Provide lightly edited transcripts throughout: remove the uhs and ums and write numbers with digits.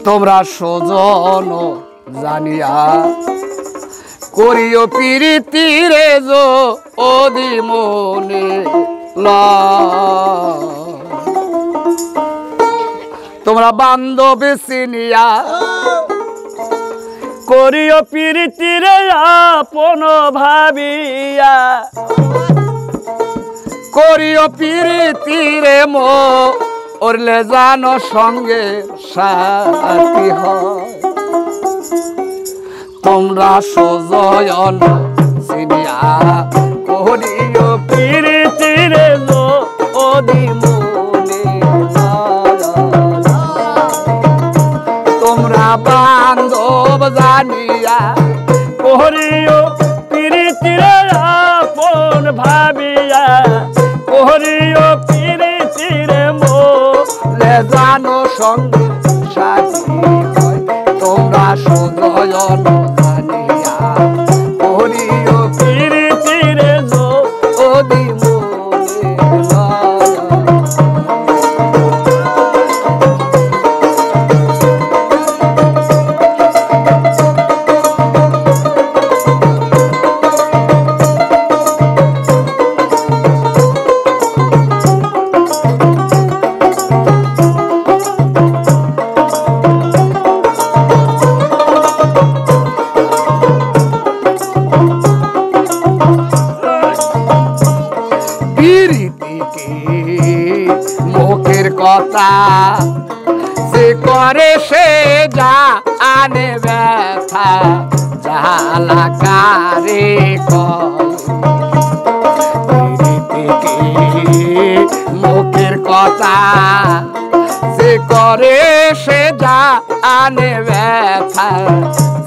তোমরা সজন জানিয়া করিও প্রীতি রে যদি মনে তোমরা বান্ধব চিনিয়া করিও প্রীতি রে আপন ভাবিয়া করিও প্রীতি রে মরলে জানো সঙ্গে সাথী হয় তোমরা সজন চিনিয়া করিও প্রীতি রে যদি মনে তোমরা বান্ধব জানিয়া করিও প্রীতি রে আপন ভাবিয়া করিও প্রীতি রে মরলে জানো সঙ্গে সাথী হয় তোমরা সজন জানিয়া করিও প্রীতি রে যদি মুখের কথা সে করে সে জানে ব্যথা জ্বালা কারে মুখের কথা সে করে সে জানে ব্যথা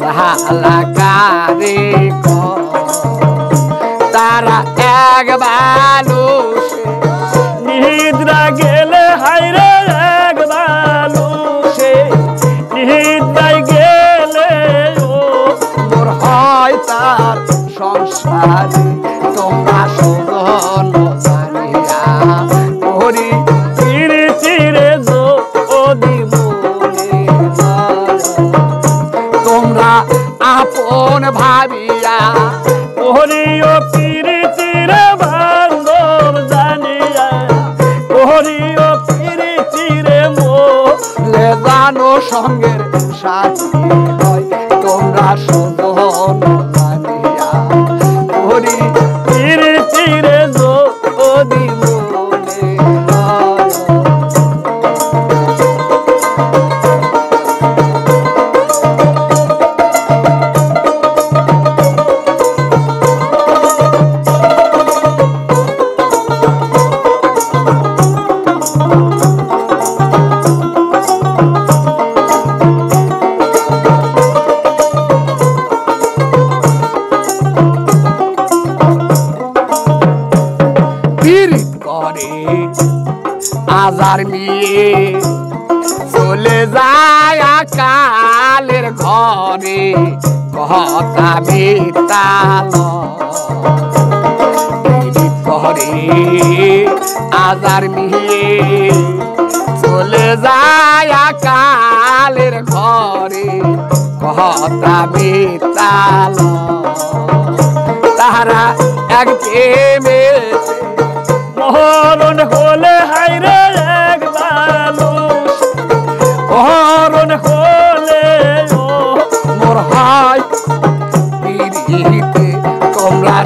জ্বালা কারে তারা একবার নিদ্রা গেলে হাইরে এক বালুসে নিদ্রায় গেলে মোর হয় তার সংসারে তোমরা সজন জানিয়া করি প্রীতি রে যদি মনে তোমরা আপন ভাবিয়া করিও প্রীতি রে বান্ধব জানিয়া করিও প্রীতি রে মরলে জানো সঙ্গের সাথী হয় তোমরা সজন জানিয়া করি প্রীতি রে যদি মনে আজার নিয়ে চলে যায় কালের ঘরে কথা বেতাল ঘরে আজার নিয়ে চলে যায় কালের ঘরে কথা বেতাল তাহারা এক প্রেমে মরণ হলে হাইরে এক বালুস মরণ হলে মোর হাই পিরিতে তোমরা